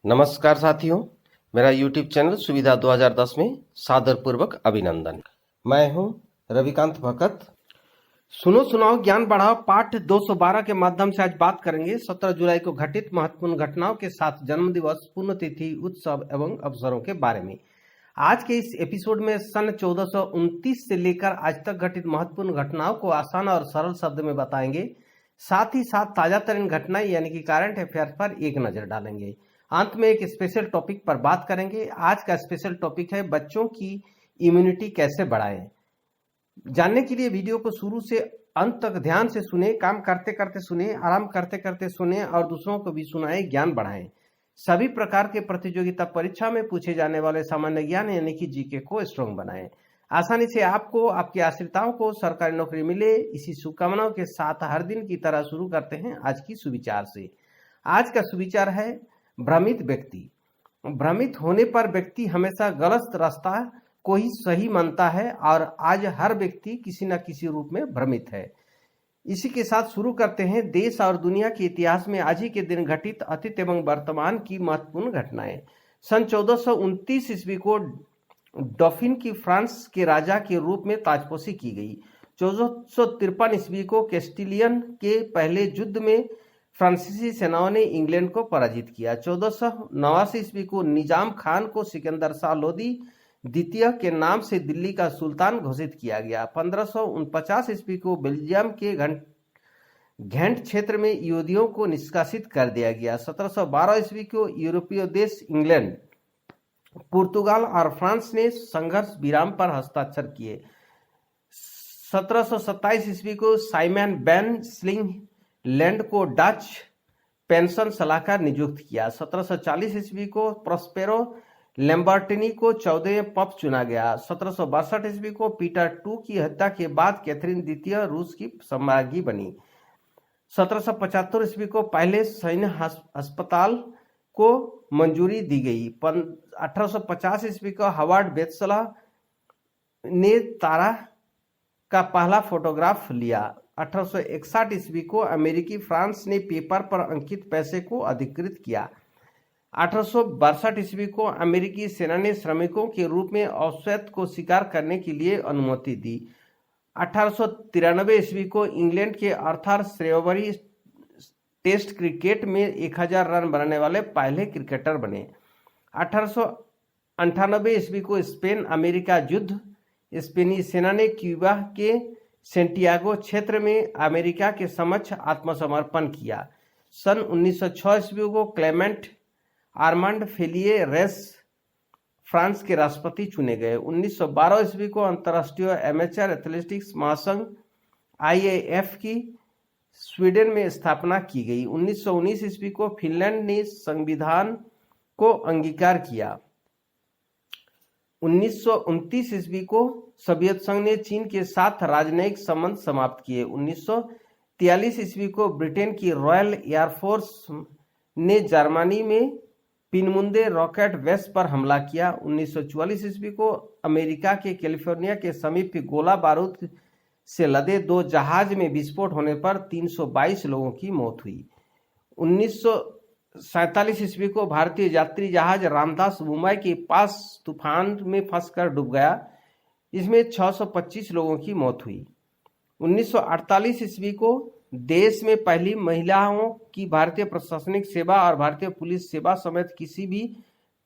नमस्कार साथियों, मेरा YouTube चैनल सुविधा 2010 में सादरपूर्वक अभिनंदन। मैं हूं रविकांत भगत। सुनो सुनाओ ज्ञान बढ़ाओ पाठ 212 के माध्यम से आज बात करेंगे 17 जुलाई को घटित महत्वपूर्ण घटनाओं के साथ जन्मदिवस, पुण्यतिथि, उत्सव एवं अवसरों के बारे में। आज के इस एपिसोड में सन 1429 से लेकर आज तक घटित महत्वपूर्ण घटनाओं को आसान और सरल शब्द में बताएंगे। साथ ही साथ ताजा तरीन घटनाएं यानी कि करंट अफेयर्स पर एक नजर डालेंगे। अंत में एक स्पेशल टॉपिक पर बात करेंगे। आज का स्पेशल टॉपिक है बच्चों की इम्यूनिटी कैसे बढ़ाएं। जानने के लिए वीडियो को शुरू से अंत तक ध्यान से सुने, काम करते करते सुने, आराम करते करते सुने और दूसरों को भी सुनाएं, ज्ञान बढ़ाएं। सभी प्रकार के प्रतियोगिता परीक्षा में पूछे जाने वाले सामान्य ज्ञान यानी कि जीके को स्ट्रॉन्ग बनाएं। आसानी से आपको, आपके आश्रिताओं को सरकारी नौकरी मिले, इसी शुभकामनाओं के साथ हर दिन की तरह शुरू करते हैं आज की सुविचार से। आज का सुविचार है भ्रमित व्यक्ति। भ्रमित होने पर व्यक्ति हमेशा गलत रास्ता को ही सही मानता है और आज हर व्यक्ति किसी न किसी रूप में भ्रमित है। इसी के साथ शुरू करते हैं देश और दुनिया के इतिहास में आज ही के दिन घटित अतीत एवं वर्तमान की महत्वपूर्ण घटनाएं। सन 1429 ईस्वी को डॉफिन की फ्रांस के राजा के रूप में ताजपोशी की गई। 1453 ईस्वी को कैस्टिलियन के पहले युद्ध में फ्रांसीसी सेनाओं ने इंग्लैंड को पराजित किया। 1489 ईस्वी को निजाम खान को सिकंदर शाह लोदी द्वितीय के नाम से दिल्ली का सुल्तान घोषित किया गया। 1549 ईस्वी को बेल्जियम के घेंट क्षेत्र में यहूदियों को निष्कासित कर दिया गया। 1712 ईस्वी को यूरोपीय देश इंग्लैंड, पुर्तगाल और फ्रांस ने संघर्ष विराम पर हस्ताक्षर किए। 1727 ईस्वी को साइमन वैन स्लिंग लैंड को डच पेंशन सलाहकार नियुक्त किया। 1740 ईस्वी को प्रोस्पेरो लैम्बर्टिनी को 14वें पप चुना गया। 1762 ईस्वी को पीटर II की हत्या के बाद कैथरीन द्वितीय रूस की सम्राज्ञी बनी। 1775 ईस्वी को पहले सैन्य अस्पताल को मंजूरी दी गई। 1850 ईस्वी को हार्वर्ड बेत्सला ने तारा का पहला फोटोग्राफ लिया। 1861 ईस्वी को अमेरिकी फ्रांस ने पेपर पर अंकित पैसे को अधिकृत किया। 1862 ईस्वी को अमेरिकी सेना ने श्रमिकों के रूप में अवैध को शिकार करने के लिए अनुमति दी। 1893 ईस्वी को इंग्लैंड के आर्थर श्रेवबरी टेस्ट क्रिकेट में 1000 रन बनाने वाले पहले क्रिकेटर बने। 1898 ईस्वी को स्पेन अमेरिका युद्ध, स्पेनी सेना ने क्यूबा के सेंटियागो क्षेत्र में अमेरिका के समक्ष आत्मसमर्पण किया। सन 1906 ईस्वी को क्लेमेंट आर्मांड फेलिए रेस फ्रांस के राष्ट्रपति चुने गए। 1912 ईस्वी को अंतर्राष्ट्रीय एमेचर एथलेटिक्स महासंघ IAAF की स्वीडन में स्थापना की गई। 1919 ईस्वी को फिनलैंड ने संविधान को अंगीकार किया। 1929 ईस्वी को सोवियत संघ ने चीन के साथ राजनयिक संबंध समाप्त किए। 1943 ईस्वी को ब्रिटेन की रॉयल एयरफोर्स ने जर्मनी में पिनमुंदे रॉकेट बेस पर हमला किया। 1944 ईस्वी को अमेरिका के कैलिफोर्निया के समीप गोला बारूद से लदे 2 जहाज में विस्फोट होने पर 322 लोगों की मौत हुई। 1947 ईस्वी को भारतीय यात्री जहाज रामदास मुंबई के पास तूफान में फंसकर डूब गया। इसमें 625 लोगों की मौत हुई। 1948 ईस्वी को देश में पहली महिलाओं की भारतीय प्रशासनिक सेवा और भारतीय पुलिस सेवा समेत किसी भी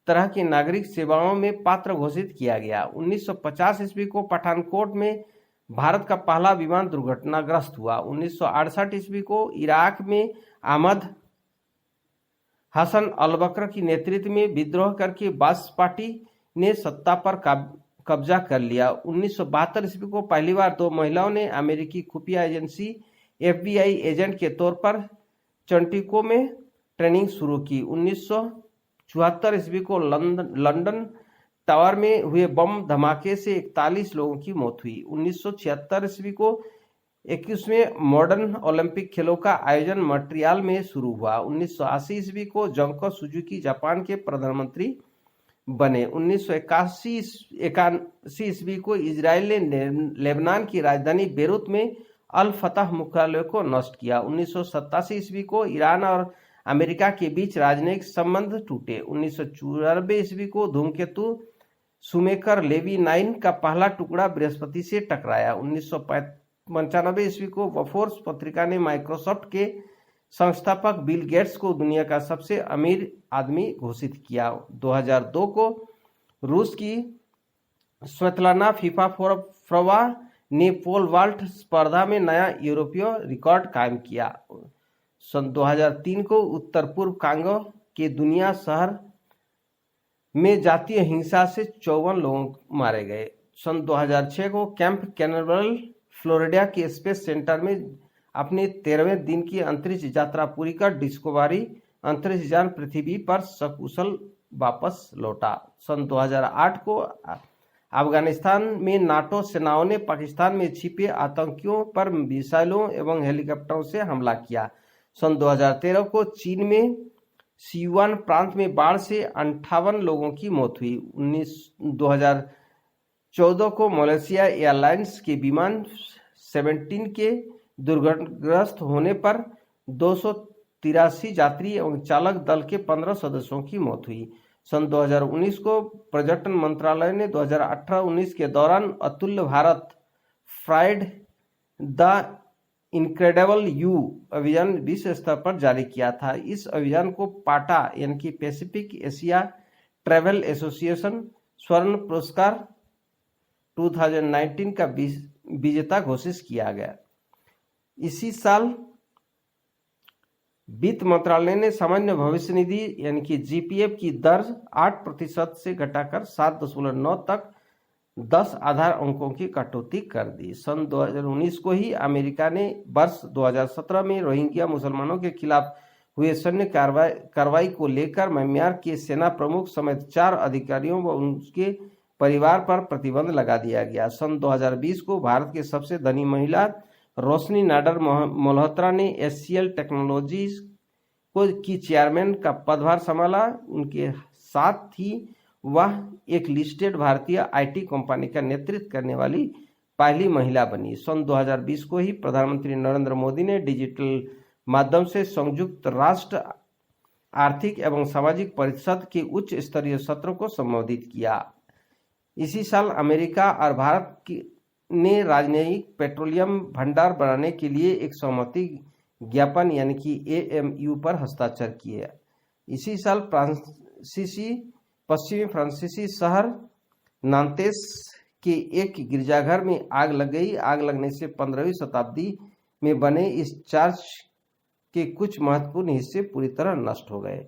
तरह की नागरिक सेवाओं में पात्र घोषित किया गया। 1950 ईस्वी को पठानकोट में भारत का पहला विमान दुर्घटनाग्रस्त हुआ। 1968 ईस्वी को इराक में अहमद हसन अल-बकर की नेतृत्व में विद्रोह करके बास पार्टी ने सत्ता पर कब्जा कर लिया। 1972 ईस्वी को पहली बार 2 महिलाओं ने अमेरिकी खुफिया एजेंसी FBI एजेंट के तौर पर चंटिको में ट्रेनिंग शुरू की। 1974 ईस्वी को लंदन टावर में हुए बम धमाके से 41 लोगों की मौत हुई। 1976 ईस्वी को 21वें मॉडर्न ओलंपिक खेलों का आयोजन मॉन्ट्रियल में शुरू हुआ। 1980 ईस्वी को जोंको सुजुकी जापान के प्रधानमंत्री बने। 1981 ईस्वी को इजराइल ने लेबनान की राजधानी बेरूत में अल फतह मुख्यालय को नष्ट किया। 1987 ईस्वी को ईरान और अमेरिका के बीच राजनयिक संबंध टूटे। 1994 ईस्वी को धूमकेतु शुमेकर लेवी 9 का पहला टुकड़ा बृहस्पति से टकराया। 1995 ईस्वी को फोर्ब्स पत्रिका ने माइक्रोसॉफ्ट के संस्थापक बिल गेट्स को दुनिया का सबसे अमीर आदमी घोषित किया। 2002 को रूस की स्वेतलाना फिफाफोरवा ने पोल वाल्ट स्पर्धा में नया यूरोपीय रिकॉर्ड कायम किया। सन 2003 को उत्तर पूर्व कांगो के दुनिया शहर में जातीय हिंसा से 54 लोग मारे गए। सन 2006 को कैंप कैनवरल फ्लोरिडा के स्पेस सेंटर में अपने 13वें दिन की अंतरिक्ष यात्रा पूरी कर डिस्कवरी अंतरिक्ष यान पृथ्वी पर सकुशल वापस लौटा। सन 2008 को अफगानिस्तान में नाटो सेनाओं ने पाकिस्तान में छिपे आतंकियों पर मिसाइलों एवं हेलीकॉप्टरों से हमला किया। सन 2013 को चीन में सियुआन प्रांत में बाढ़ से 58 लोगों की मौत हुई। 2014 को मलेशिया एयरलाइंस के विमान 17 के दुर्घटनाग्रस्त होने पर 283 यात्री एवं चालक दल के 15 सदस्यों की मौत हुई। सन 2019 को पर्यटन मंत्रालय ने 2018-19 के दौरान अतुल्य Bharat fried the incredible you अभियान विश्व स्तर पर जारी किया था। इस अभियान को पाटा यानी कि पैसिफिक एशिया ट्रैवल एसोसिएशन स्वर्ण पुरस्कार 2019 का विजेता घोषित किया गया। इसी साल वित्त मंत्रालय ने सामान्य भविष्य निधि यानी कि जीपीएफ की दर 8% से घटाकर 7.9 तक 10 आधार अंकों की कटौती कर दी। सन 2019 को ही अमेरिका ने वर्ष 2017 में रोहिंग्या मुसलमानों के खिलाफ हुए सैन्य कार्रवाई को लेकर म्यांमार के सेना प्रमुख समेत 4 अधिकारियों व उनके परिवार पर प्रतिबंध लगा दिया गया। सन 2020 को भारत के सबसे धनी महिला रोशनी नाडर मल्होत्रा ने एचसीएल टेक्नोलॉजीज की चेयरमैन का पदभार संभाला। उनके साथ ही वह एक लिस्टेड भारतीय आईटी कंपनी का नेतृत्व करने वाली पहली महिला बनी। सन 2020 को ही प्रधानमंत्री नरेंद्र मोदी ने डिजिटल माध्यम से संयुक्त राष्ट्र आर्थिक एवं सामाजिक परिषद के उच्च स्तरीय सत्र को संबोधित किया। इसी साल अमेरिका और भारत ने राजनयिक पेट्रोलियम भंडार बनाने के लिए एक सहमति ज्ञापन यानी कि एएमयू पर हस्ताक्षर किए। इसी साल पश्चिमी फ्रांसीसी शहर नांतेस के एक गिरजाघर में आग लग गई। आग लगने से 15वीं शताब्दी में बने इस चर्च के कुछ महत्वपूर्ण हिस्से पूरी तरह नष्ट हो गए।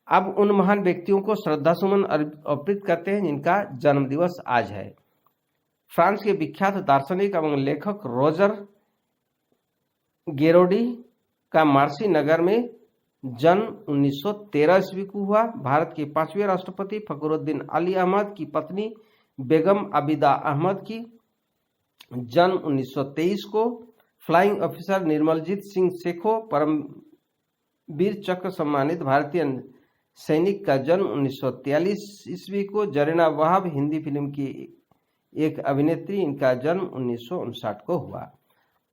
अब उन महान व्यक्तियों को श्रद्धासुमन अर्पित करते हैं जिनका जन्मदिवस आज है। फ्रांस के विख्यात दार्शनिक एवं लेखक रोजर गेरोडी का मार्सी नगर में जन्म 1913 ईस्वी को हुआ। भारत के 5वें राष्ट्रपति फखरुद्दीन अली अहमद की पत्नी बेगम आबिदा अहमद की जन्म 1923 को। फ्लाइंग ऑफिसर निर्मलजीत सिंह सेखो परमवीर चक्र सम्मानित भारतीय सैनिक का जन्म 1943 ईस्वी को। जरीना वहाब हिंदी फिल्म की एक अभिनेत्री, इनका जन्म 1959 को हुआ।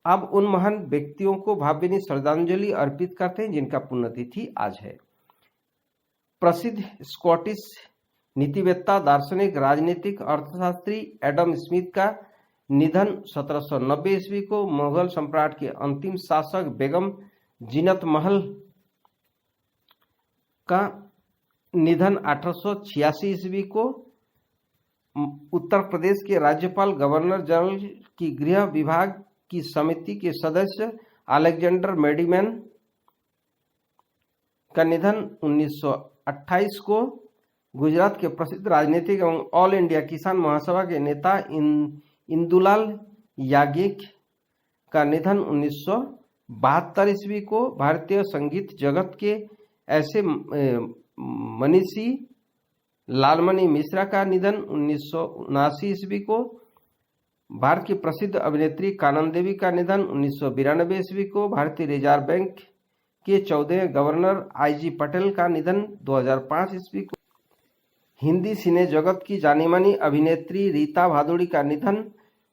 अब उन महान व्यक्तियों को भावभीनी श्रद्धांजलि अर्पित करते हैं जिनका पुण्यतिथि आज है। प्रसिद्ध स्कॉटिश नीतिवेत्ता, दार्शनिक, राजनीतिक अर्थशास्त्री एडम स्मिथ का निधन 1790 ईस्वी को। मुगल सम्राट के अंतिम शासक बेगम जीनत महल का निधन 1886 ईस्वी को। उत्तर प्रदेश के राज्यपाल, गवर्नर जनरल की गृह विभाग की समिति के सदस्य अलेक्जेंडर मेडिमैन का निधन 1928 को। गुजरात के प्रसिद्ध राजनीतिक एवं ऑल इंडिया किसान महासभा के नेता इंदुलाल याज्ञिक का निधन 1972 ईस्वी को। भारतीय संगीत जगत के ऐसे मनीषी लालमणि मिश्रा का निधन 1979 ईस्वी को। भारत की प्रसिद्ध अभिनेत्री कानन देवी का निधन 1992 ईस्वी को। भारतीय रिजर्व बैंक के 14वें गवर्नर आईजी पटेल का निधन 2005 ईस्वी को। हिंदी सिने जगत की जानी मानी अभिनेत्री रीता भादुड़ी का निधन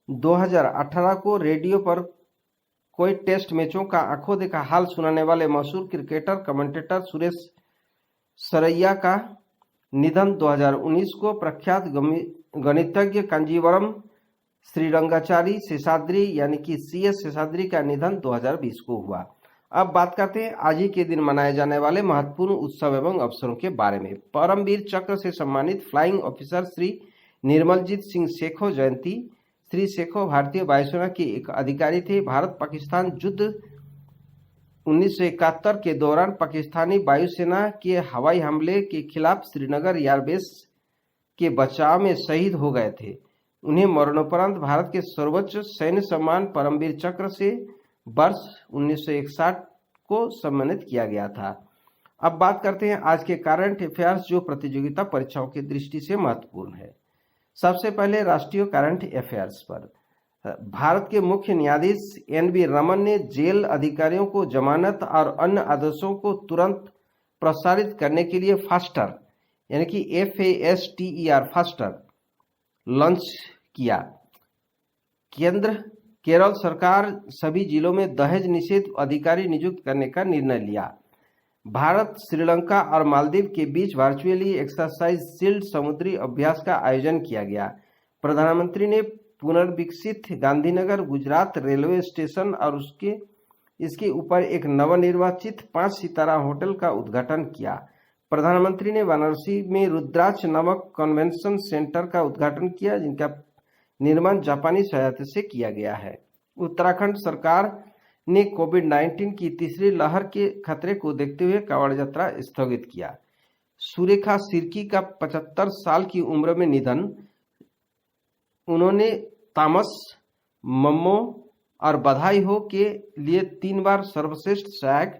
2018 को। रेडियो पर कोई टेस्ट मैचों का आंखों देखा हाल सुनाने वाले मशहूर क्रिकेटर कमेंटेटर सुरेश सरैया का निधन 2019 को। प्रख्यात गणितज्ञ कांजीवरम श्रीरंगाचारी शेषाद्री यानी कि CS शेषाद्री का निधन 2020 को हुआ। अब बात करते हैं आज ही के दिन मनाए जाने वाले महत्वपूर्ण उत्सव एवं अवसरों के बारे में। परमवीर चक्र से सम्मानित फ्लाइंग ऑफिसर श्री निर्मलजीत सिंह सेखो जयंती। श्री सेखो भारतीय वायुसेना के एक अधिकारी थे। भारत पाकिस्तान युद्ध 1971 के दौरान पाकिस्तानी वायुसेना के हवाई हमले के खिलाफ श्रीनगर एयरबेस के बचाव में शहीद हो गए थे। उन्हें मरणोपरांत भारत के सर्वोच्च सैन्य सम्मान परमवीर चक्र से वर्ष 1961 को सम्मानित किया गया था। अब बात करते हैं आज के करंट अफेयर्स जो प्रतियोगिता परीक्षाओं की दृष्टि से महत्वपूर्ण है। सबसे पहले राष्ट्रीय करंट अफेयर्स पर भारत के मुख्य न्यायाधीश NV रमन ने जेल अधिकारियों को जमानत और अन्य आदेशों को तुरंत प्रसारित करने के लिए फास्टर यानी कि FASTER फास्टर लॉन्च किया। केरल सरकार सभी जिलों में दहेज निषेध अधिकारी नियुक्त करने का निर्णय लिया। भारत, श्रीलंका और मालदीव के बीच वर्चुअली एक्सरसाइज शील्ड समुद्री अभ्यास का आयोजन किया गया। प्रधानमंत्री ने पुनर्विकसित गांधीनगर गुजरात रेलवे स्टेशन और इसके ऊपर एक नवनिर्वाचित 5 सितारा होटल का उद्घाटन किया। प्रधानमंत्री ने वाराणसी में रुद्राक्ष नामक कन्वेंशन सेंटर का उद्घाटन किया, जिनका निर्माण जापानी सहायता से किया गया है। उत्तराखंड सरकार ने कोविड-19 की तीसरी लहर के खतरे को देखते हुए कांवड़ यात्रा स्थगित किया। सुरेखा सिरकी का 75 साल की उम्र में निधन। उन्होंने तामस, मम्मो और बधाई हो के लिए 3 बार सर्वश्रेष्ठ सहायक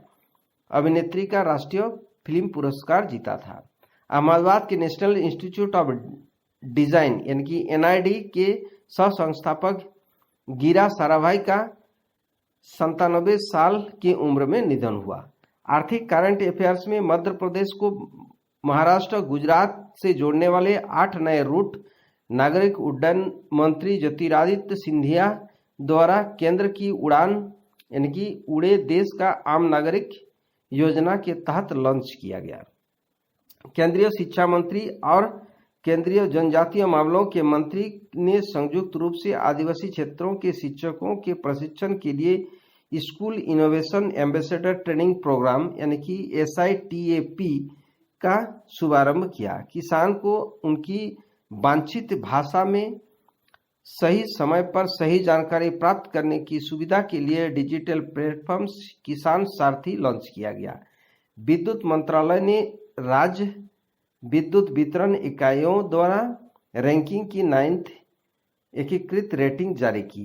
अभिनेत्री का राष्ट्रीय फिल्म पुरस्कार जीता था। अहमदाबाद के नेशनल इंस्टीट्यूट ऑफ डिजाइन यानी कि NID के सह संस्थापक गिरा साराभाई का 97 साल की उम्र में निधन हुआ। आर्थिक करंट अफेयर्स में मध्य प्रदेश को महाराष्ट्र गुजरात से जोड़ने वाले 8 नए रूट नागरिक उड्डयन मंत्री ज्योतिरादित्य सिंधिया द्वारा केंद्र की उड़ान यानी कि उड़े देश का आम नागरिक योजना के तहत लॉन्च किया गया। केंद्रीय शिक्षा मंत्री और केंद्रीय जनजातीय मामलों के मंत्री ने संयुक्त रूप से आदिवासी क्षेत्रों के शिक्षकों के प्रशिक्षण के लिए school innovation ambassador training program यानी कि SITAP का शुभारंभ किया। किसान को उनकी वांछित भाषा में सही समय पर सही जानकारी प्राप्त करने की सुविधा के लिए डिजिटल प्लेटफॉर्म किसान सारथी लॉन्च किया गया। विद्युत मंत्रालय ने राज्य विद्युत वितरण इकाइयों द्वारा रैंकिंग की 9th एकीकृत रेटिंग जारी की।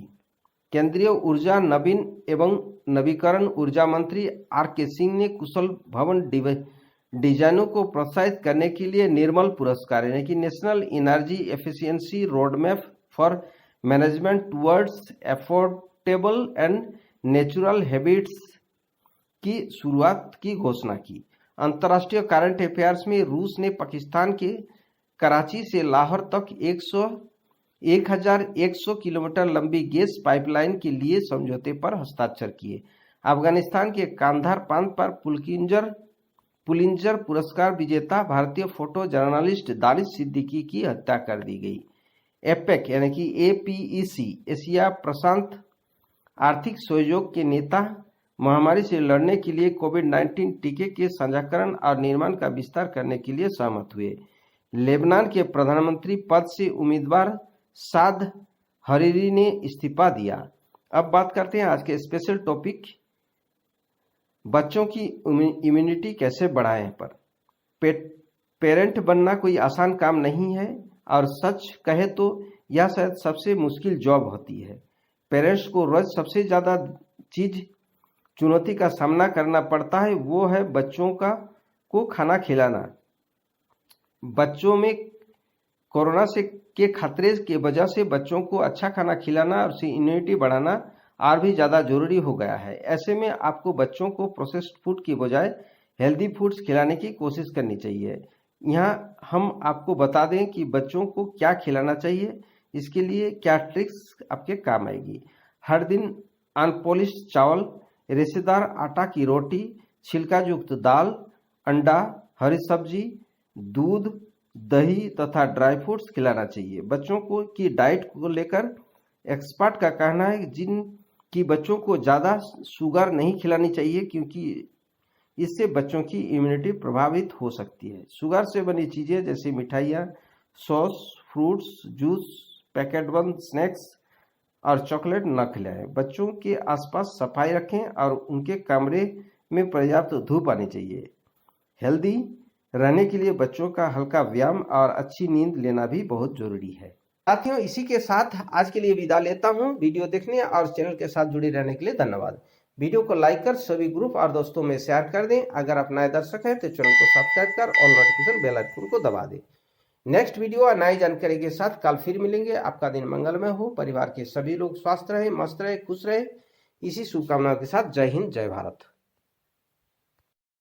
केंद्रीय ऊर्जा, नवीन एवं नवीकरण ऊर्जा मंत्री RK सिंह ने कुशल भवन डिजाइनों को प्रोत्साहित करने के लिए निर्मल पुरस्कार यानी कि national energy efficiency roadmap for management towards affordable and natural habits की शुरुआत की घोषणा की। अंतर्राष्ट्रीय करंट अफेयर्स में रूस ने पाकिस्तान के कराची से लाहौर तक 1100 किलोमीटर लंबी गैस पाइपलाइन के लिए समझौते पर हस्ताक्षर किए। अफगानिस्तान के कांधार प्रांत पर पुलिंजर पुरस्कार विजेता भारतीय फोटो जर्नलिस्ट दानिश सिद्दीकी की हत्या कर दी गई। एपेक यानी कि APEC एशिया प्रशांत आर्थिक सहयोग के नेता महामारी से लड़ने के लिए कोविड-19 टीके के साझाकरण और निर्माण का विस्तार करने के लिए सहमत हुए। लेबनान के प्रधानमंत्री पद से उम्मीदवार साद हरीरी ने इस्तीफा दिया। अब बात करते हैं आज के स्पेशल टॉपिक बच्चों की इम्यूनिटी कैसे बढ़ाएं पर। पेरेंट बनना कोई आसान काम नहीं है और सच कहे तो यह शायद सबसे मुश्किल जॉब होती है। पेरेंट्स को रोज सबसे ज्यादा चुनौती का सामना करना पड़ता है, वो है बच्चों को खाना खिलाना। बच्चों में कोरोना के खतरे के वजह से बच्चों को अच्छा खाना खिलाना और उसकी इम्यूनिटी बढ़ाना और भी ज़्यादा जरूरी हो गया है। ऐसे में आपको बच्चों को प्रोसेस्ड फूड की बजाय हेल्दी फूड्स खिलाने की कोशिश करनी चाहिए। यहाँ हम आपको बता दें कि बच्चों को क्या खिलाना चाहिए, इसके लिए क्या ट्रिक्स आपके काम आएगी। हर दिन अनपॉलिश्ड चावल, रेशेदार आटा की रोटी, छिलका युक्त दाल, अंडा, हरी सब्जी, दूध, दही तथा ड्राई फ्रूट्स खिलाना चाहिए। बच्चों को की डाइट को लेकर एक्सपर्ट का कहना है कि बच्चों को ज़्यादा शुगर नहीं खिलानी चाहिए, क्योंकि इससे बच्चों की इम्यूनिटी प्रभावित हो सकती है। शुगर से बनी चीज़ें जैसे मिठाइयाँ, सॉस, फ्रूट्स, जूस, पैकेट बंद स्नैक्स और चॉकलेट न खिलाएं। बच्चों के आसपास सफाई रखें और उनके कमरे में पर्याप्त धूप आनी चाहिए। हेल्दी रहने के लिए बच्चों का हल्का व्यायाम और अच्छी नींद लेना भी बहुत जरूरी है। साथियों, इसी के साथ आज के लिए विदा लेता हूं। वीडियो देखने और चैनल के साथ जुड़े रहने के लिए धन्यवाद। वीडियो को लाइक कर सभी ग्रुप और दोस्तों में शेयर कर दें। अगर आप नए दर्शक हैं तो चैनल को सब्सक्राइब कर और नोटिफिकेशन बेल आइकन को दबा दें। नेक्स्ट वीडियो और नई जानकारी के साथ कल फिर मिलेंगे। आपका दिन मंगलमय हो, परिवार के सभी लोग स्वस्थ रहे, मस्त रहे, खुश रहे, इसी शुभकामनाओं के साथ जय हिंद, जय भारत।